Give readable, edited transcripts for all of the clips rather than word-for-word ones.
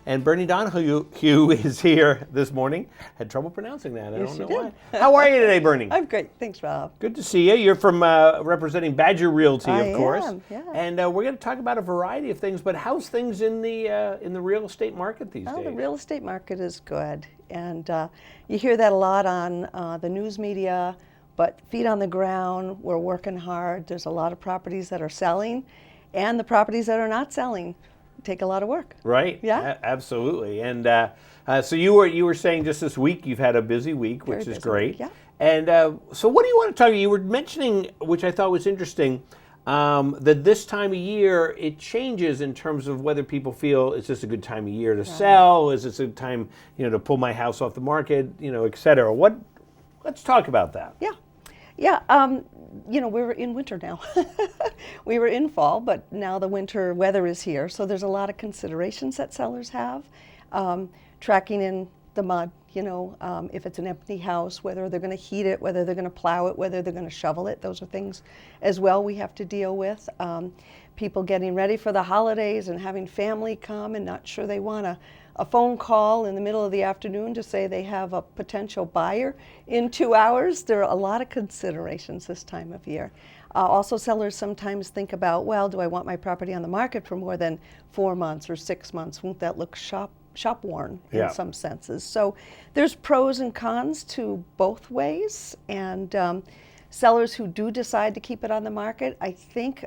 And Bernie Donohue is here this morning. Had trouble pronouncing that. I Yes, don't you know did. why. How are you today, Bernie? I'm great. Thanks, Rob. Good to see you. You're from representing Badger Realty, I of course. am, yeah. And we're going to talk about a variety of things. But how's things in the real estate market these days? The real estate market is good. And you hear that a lot on the news media, but feet on the ground, we're working hard. There's a lot of properties that are selling, and the properties that are not selling take a lot of work. Right. Yeah. Absolutely. And so you were saying just this week you've had a busy week, Very which is busy great. week, yeah. And so what do you want to talk about? You were mentioning, which I thought was interesting, that this time of year it changes in terms of whether people feel is this a good time of year to sell? Is this a time to pull my house off the market? Et cetera. Let's talk about that. Yeah. Yeah, we're in winter now. We were in fall, but now the winter weather is here. So there's a lot of considerations that sellers have. Tracking in the mud, if it's an empty house, whether they're going to heat it, whether they're going to plow it, whether they're going to shovel it. Those are things as well we have to deal with. People getting ready for the holidays and having family come and not sure they want a phone call in the middle of the afternoon to say they have a potential buyer in 2 hours. There are a lot of considerations this time of year. Also, sellers sometimes think about, well, do I want my property on the market for more than 4 months or 6 months? Won't that look shop worn in some senses? So there's pros and cons to both ways. And sellers who do decide to keep it on the market, I think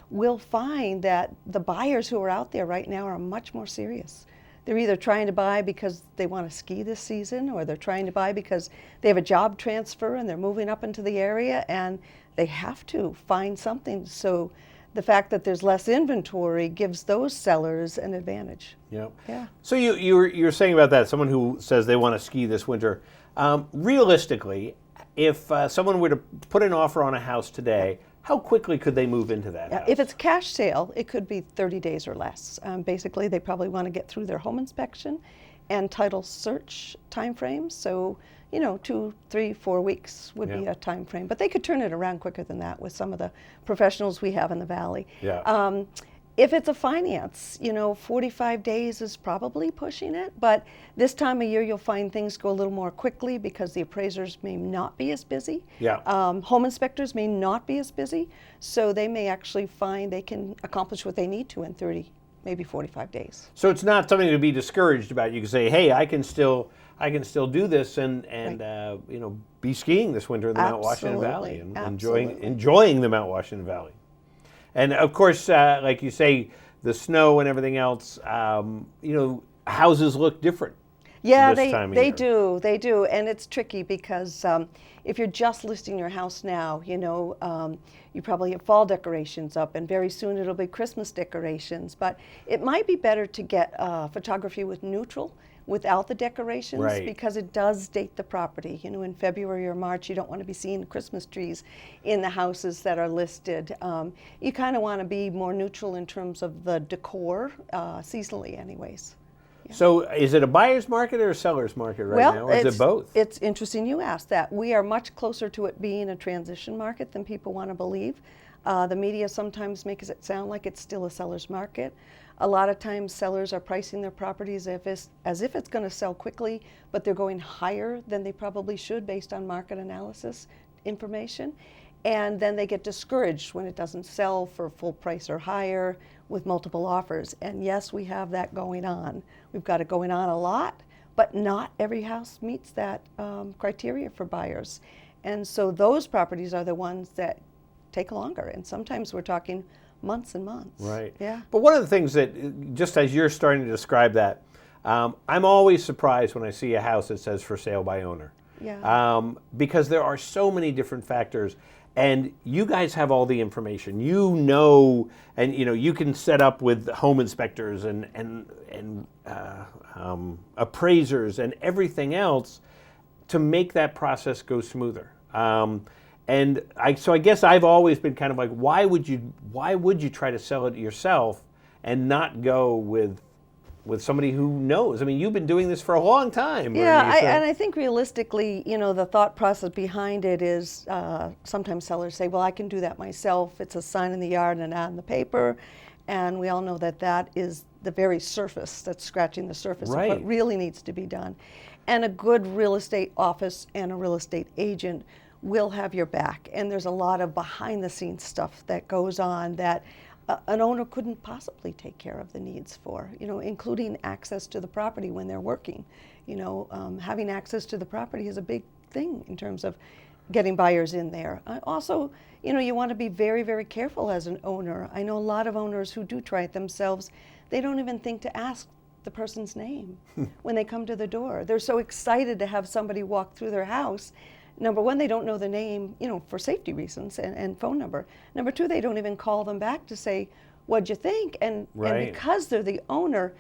will find that the buyers who are out there right now are much more serious. They're either trying to buy because they want to ski this season, or they're trying to buy because they have a job transfer and they're moving up into the area and they have to find something. So the fact that there's less inventory gives those sellers an advantage. Yep. Yeah. So you're saying about that, someone who says they want to ski this winter. Realistically, if someone were to put an offer on a house today, how quickly could they move into that house? If it's a cash sale, it could be 30 days or less. Basically, they probably want to get through their home inspection and title search timeframes. So, 2, 3, 4 weeks would be a time frame. But they could turn it around quicker than that with some of the professionals we have in the Valley. Yeah. If it's a finance, 45 days is probably pushing it. But this time of year, you'll find things go a little more quickly because the appraisers may not be as busy. Yeah. Home inspectors may not be as busy. So they may actually find they can accomplish what they need to in 30, maybe 45 days. So it's not something to be discouraged about. You can say, hey, I can still do this and be skiing this winter in the Mount Washington Valley and enjoying the Mount Washington Valley. And of course, like you say, the snow and everything else, houses look different. Yeah, they do. And it's tricky because if you're just listing your house now, you probably have fall decorations up, and very soon it'll be Christmas decorations. But it might be better to get photography with neutral without the decorations, because it does date the property. In February or March, you don't want to be seeing Christmas trees in the houses that are listed. You kind of want to be more neutral in terms of the decor, seasonally anyways. Yeah. So is it a buyer's market or a seller's market now, or is it both? It's interesting you asked that. We are much closer to it being a transition market than people want to believe. The media sometimes makes it sound like it's still a seller's market. A lot of times sellers are pricing their properties as if it's going to sell quickly, but they're going higher than they probably should based on market analysis information. And then they get discouraged when it doesn't sell for full price or higher with multiple offers. And yes, we have that going on. We've got it going on a lot, but not every house meets that criteria for buyers. And so those properties are the ones that take longer. And sometimes we're talking months and months. Right. Yeah. But one of the things that, just as you're starting to describe that, I'm always surprised when I see a house that says for sale by owner. Yeah. Because there are so many different factors, and you guys have all the information. And you can set up with home inspectors and appraisers and everything else to make that process go smoother. And I guess I've always been kind of like, why would you try to sell it yourself and not go with somebody who knows? I mean, you've been doing this for a long time. Yeah, and I think realistically, the thought process behind it is sometimes sellers say, well, I can do that myself. It's a sign in the yard and an ad in the paper. And we all know that that is the very surface that's scratching the surface of what really needs to be done. And a good real estate office and a real estate agent will have your back. And there's a lot of behind the scenes stuff that goes on that an owner couldn't possibly take care of the needs for, including access to the property when they're working. Having access to the property is a big thing in terms of getting buyers in there. Also, you want to be very, very careful as an owner. I know a lot of owners who do try it themselves. They don't even think to ask the person's name when they come to the door. They're so excited to have somebody walk through their house. Number one, they don't know the name, for safety reasons and phone number. Number two, they don't even call them back to say, what'd you think? And because they're the owner,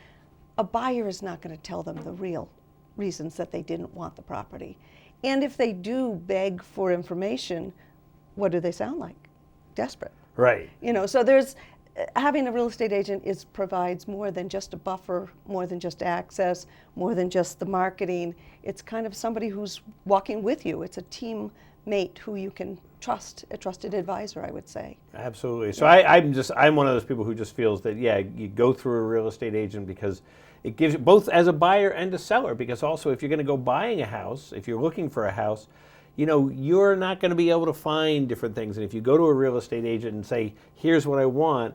a buyer is not going to tell them the real reasons that they didn't want the property. And if they do beg for information, what do they sound like? Desperate. Right. So there's having a real estate agent provides more than just a buffer, more than just access, more than just the marketing. It's kind of somebody who's walking with you. It's a teammate who you can trust, a trusted advisor, I would say. Absolutely. So I'm one of those people who just feels that, you go through a real estate agent because it gives you both as a buyer and a seller, because also if you're going to go buying a house, if you're looking for a house, you're not going to be able to find different things. And if you go to a real estate agent and say, here's what I want,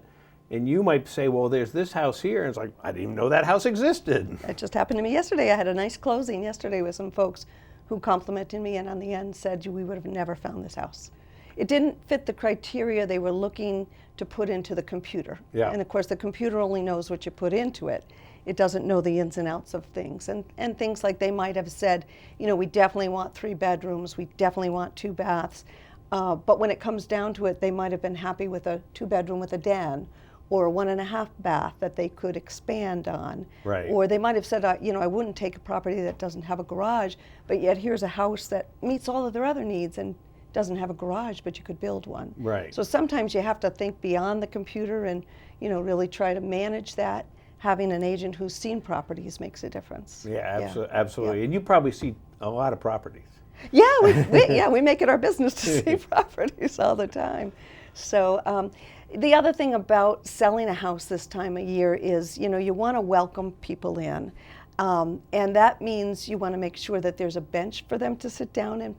and you might say, well, there's this house here. And it's like, I didn't even know that house existed. It just happened to me yesterday. I had a nice closing yesterday with some folks who complimented me and on the end said, we would have never found this house. It didn't fit the criteria they were looking to put into the computer. Yeah. And of course, the computer only knows what you put into it. It doesn't know the ins and outs of things. And things like they might have said, we definitely want 3 bedrooms, we definitely want 2 baths. But when it comes down to it, they might have been happy with a 2-bedroom with a den, or a 1.5 bath that they could expand on. Right. Or they might have said, I wouldn't take a property that doesn't have a garage, but yet here's a house that meets all of their other needs and doesn't have a garage, but you could build one. Right. So sometimes you have to think beyond the computer and, really try to manage that. Having an agent who's seen properties makes a difference. Yeah, absolutely. Yeah. And you probably see a lot of properties. Yeah, we make it our business to see properties all the time. So the other thing about selling a house this time of year is, you want to welcome people in. And that means you want to make sure that there's a bench for them to sit down and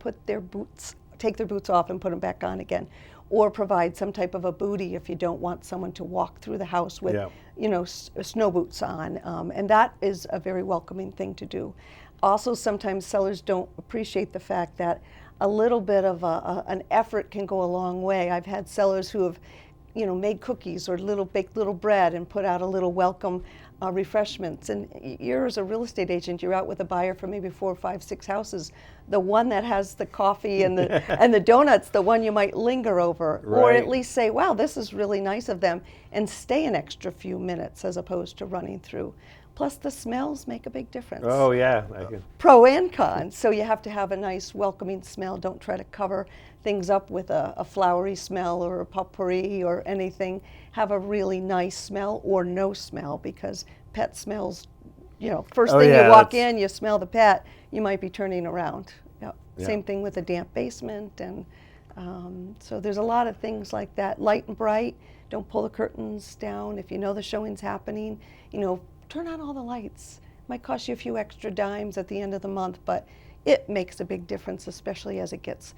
take their boots off and put them back on again. Or provide some type of a booty if you don't want someone to walk through the house with, snow boots on. And that is a very welcoming thing to do. Also, sometimes sellers don't appreciate the fact that a little bit of an effort can go a long way. I've had sellers who have, made cookies or baked little bread and put out a little welcome refreshments. And you're, as a real estate agent, you're out with a buyer for maybe 4, 5, 6 houses. The one that has the coffee and the and the donuts, the one you might linger over, or at least say, wow, this is really nice of them, and stay an extra few minutes as opposed to running through. Plus, the smells make a big difference. Oh, yeah. Pro and con. So you have to have a nice, welcoming smell. Don't try to cover things up with a flowery smell or a potpourri or anything. Have a really nice smell or no smell, because pet smells, first thing you walk in, you smell the pet, you might be turning around. Yep. Yeah. Same thing with a damp basement. And so there's a lot of things like that. Light and bright. Don't pull the curtains down. If you know the showing's happening, turn on all the lights. Might cost you a few extra dimes at the end of the month, but it makes a big difference, especially as it gets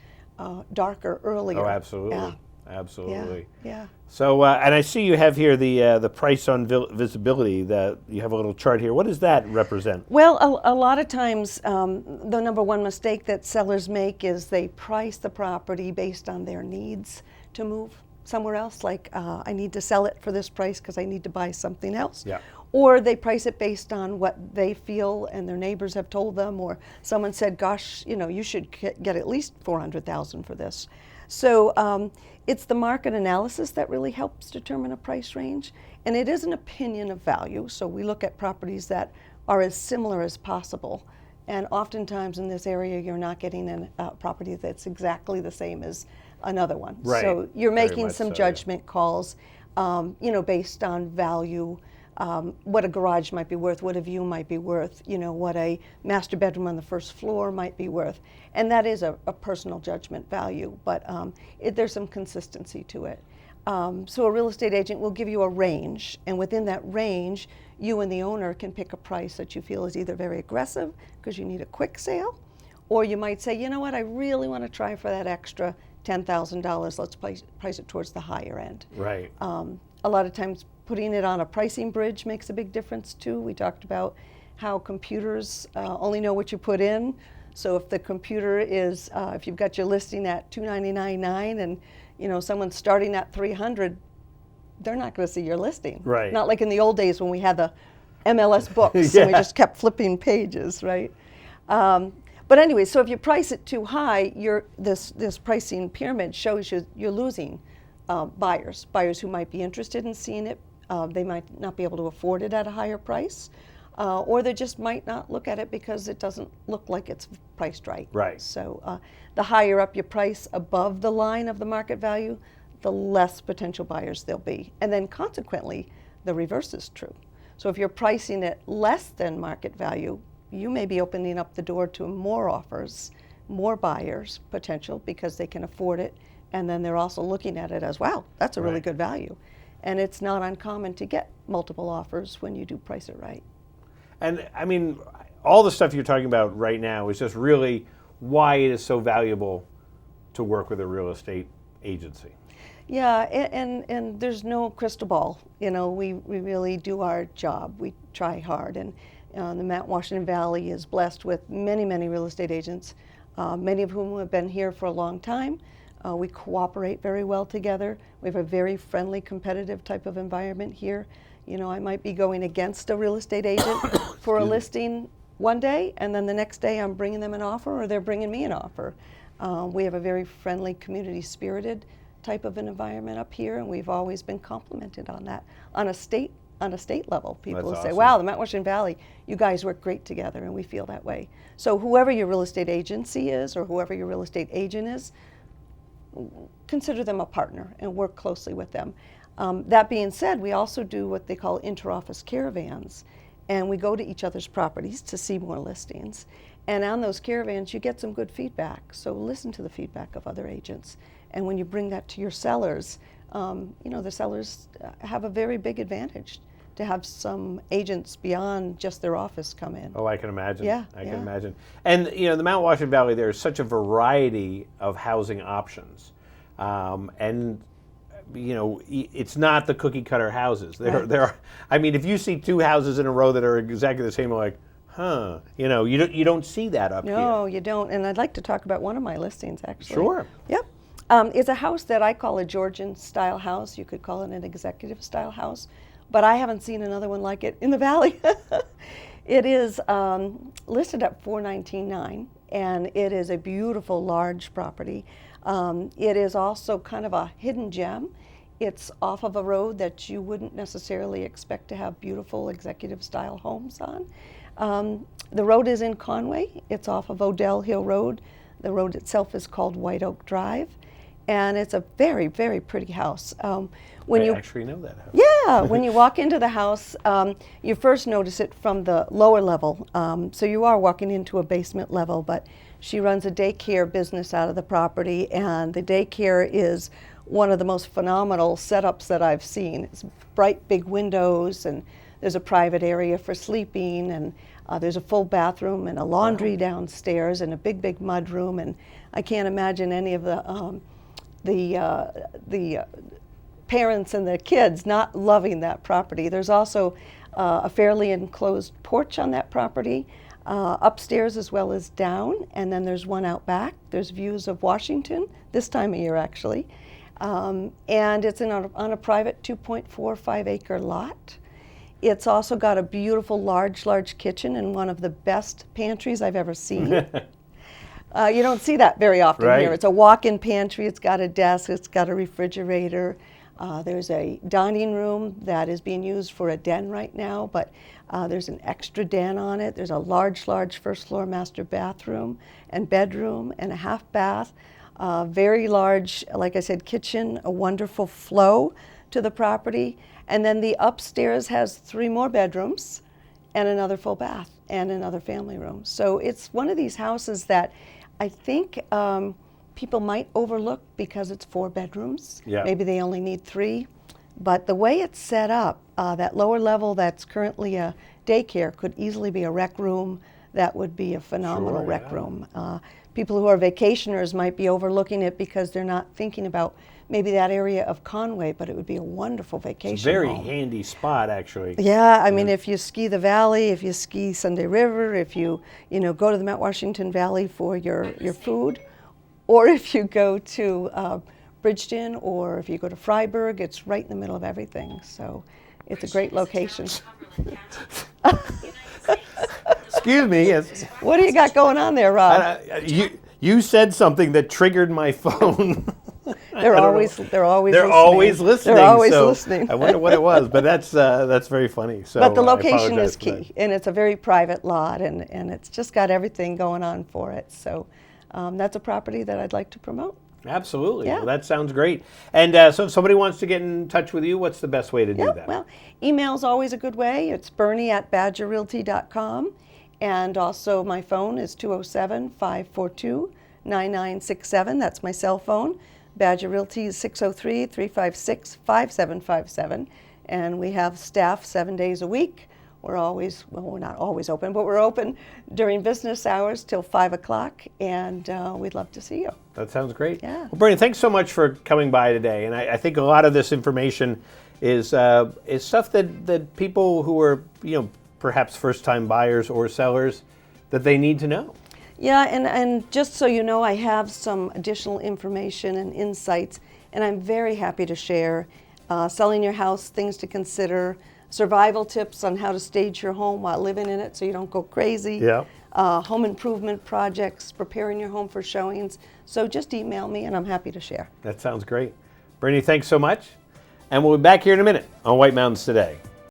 darker earlier. Oh, absolutely. Yeah. Absolutely. Yeah. So, and I see you have here the price on visibility. That you have a little chart here. What does that represent? Well, a lot of times, the number one mistake that sellers make is they price the property based on their needs to move somewhere else. Like, I need to sell it for this price because I need to buy something else. Yeah. Or they price it based on what they feel and their neighbors have told them, or someone said, gosh, you should get at least $400,000 for this. So it's the market analysis that really helps determine a price range. And it is an opinion of value. So we look at properties that are as similar as possible. And oftentimes in this area, you're not getting a property that's exactly the same as another one. Right. So you're making some judgment calls, based on value. What a garage might be worth, what a view might be worth, what a master bedroom on the first floor might be worth. And that is a personal judgment value, but there's some consistency to it. So a real estate agent will give you a range, and within that range, you and the owner can pick a price that you feel is either very aggressive because you need a quick sale, or you might say, you know what, I really want to try for that extra $10,000. Let's price it towards the higher end. Right. A lot of times putting it on a pricing bridge makes a big difference too. We talked about how computers only know what you put in. So if the computer is, if you've got your listing at $299.9 and someone's starting at $300, they're not going to see your listing. Right. Not like in the old days when we had the MLS books and we just kept flipping pages, right? But anyway, so if you price it too high, this pricing pyramid shows you're losing buyers who might be interested in seeing it. They might not be able to afford it at a higher price, or they just might not look at it because it doesn't look like it's priced right. Right. So the higher up you price above the line of the market value, the less potential buyers there'll be. And then consequently, the reverse is true. So if you're pricing it less than market value, you may be opening up the door to more offers, more buyers potential because they can afford it. And then they're also looking at it as, wow, that's a really good value. And it's not uncommon to get multiple offers when you do price it right. And I mean, all the stuff you're talking about right now is just really why it is so valuable to work with a real estate agency. Yeah, and there's no crystal ball. We really do our job. We try hard. And the Mount Washington Valley is blessed with many, many real estate agents, many of whom have been here for a long time. We cooperate very well together. We have a very friendly, competitive type of environment here. I might be going against a real estate agent for a listing one day, and then the next day I'm bringing them an offer, or they're bringing me an offer. We have a very friendly, community-spirited type of an environment up here, and we've always been complimented on that. On a state level, people will say, wow, the Mount Washington Valley, you guys work great together, and we feel that way. So whoever your real estate agency is, or whoever your real estate agent is, consider them a partner and work closely with them. That being said, we also do what they call inter-office caravans, and we go to each other's properties to see more listings. And on those caravans, you get some good feedback. So listen to the feedback of other agents. And when you bring that to your sellers, the sellers have a very big advantage to have some agents beyond just their office come in. Oh, I can imagine. Yeah, I can imagine. And the Mount Washington Valley, there's such a variety of housing options, and it's not the cookie cutter houses. There are. I mean, if you see two houses in a row that are exactly the same, like, huh? You don't see that up here. No, you don't. And I'd like to talk about one of my listings, actually. Sure. Yep. It's a house that I call a Georgian-style house. You could call it an executive-style house, but I haven't seen another one like it in the valley. It is listed at $419,900, and it is a beautiful, large property. It is also kind of a hidden gem. It's off of a road that you wouldn't necessarily expect to have beautiful executive-style homes on. The road is in Conway. It's off of Odell Hill Road. The road itself is called White Oak Drive. And it's a very, very pretty house. When you actually know that house. Yeah, when you walk into the house, you first notice it from the lower level. So you are walking into a basement level, but she runs a daycare business out of the property, and the daycare is one of the most phenomenal setups that I've seen. It's bright, big windows, and there's a private area for sleeping, and there's a full bathroom and a laundry downstairs, and a big, big mud room. And I can't imagine any of the parents and the kids not loving that property. There's also a fairly enclosed porch on that property, upstairs as well as down, and then there's one out back. There's views of Washington, this time of year actually, and it's on a private 2.45 acre lot. It's also got a beautiful large kitchen and one of the best pantries I've ever seen. You don't see that very often here. It's a walk-in pantry. It's got a desk. It's got a refrigerator. There's a dining room that is being used for a den right now, but there's an extra den on it. There's a large first-floor master bathroom and bedroom and a half bath. Very large, like I said, kitchen, a wonderful flow to the property. And then the upstairs has 3 more bedrooms and another full bath and another family room. So it's one of these houses that I think people might overlook because it's 4 bedrooms. Yeah. Maybe they only need 3. But the way it's set up, that lower level that's currently a daycare could easily be a rec room. That would be a phenomenal rec room. People who are vacationers might be overlooking it because they're not thinking about maybe that area of Conway, but it would be a wonderful vacation It's a very home. handy spot, actually. Yeah, I mean, if you ski the valley, if you ski Sunday River, if you go to the Mount Washington Valley for your food, or if you go to Bridgeton, or if you go to Freiburg, it's right in the middle of everything. So it's a great location. Excuse me. Yes. What do you got going on there, Rob? You said something that triggered my phone. They're always listening. They're always listening. They're always so listening. I wonder what it was, but that's very funny. So but the I location apologize is for that. key, and it's a very private lot, and it's just got everything going on for it. So that's a property that I'd like to promote. Absolutely. Yeah. Well, that sounds great. And so if somebody wants to get in touch with you, what's the best way to do that? Well, email's always a good way. It's Bernie@badgerrealty.com. And also my phone is 207-542-9967. That's my cell phone. Badger Realty is 603-356-5757. And we have staff 7 days a week. We're always, well, we're not always open, but we're open during business hours till 5 o'clock, and we'd love to see you. That sounds great. Yeah. Well, Brittany, thanks so much for coming by today. And I think a lot of this information is stuff that people who are, perhaps first-time buyers or sellers, that they need to know. Yeah, and just so you know, I have some additional information and insights, and I'm very happy to share. Selling your house, things to consider, survival tips on how to stage your home while living in it so you don't go crazy. Yeah. Home improvement projects, preparing your home for showings. So just email me and I'm happy to share. That sounds great. Brittany, thanks so much. And we'll be back here in a minute on White Mountains Today.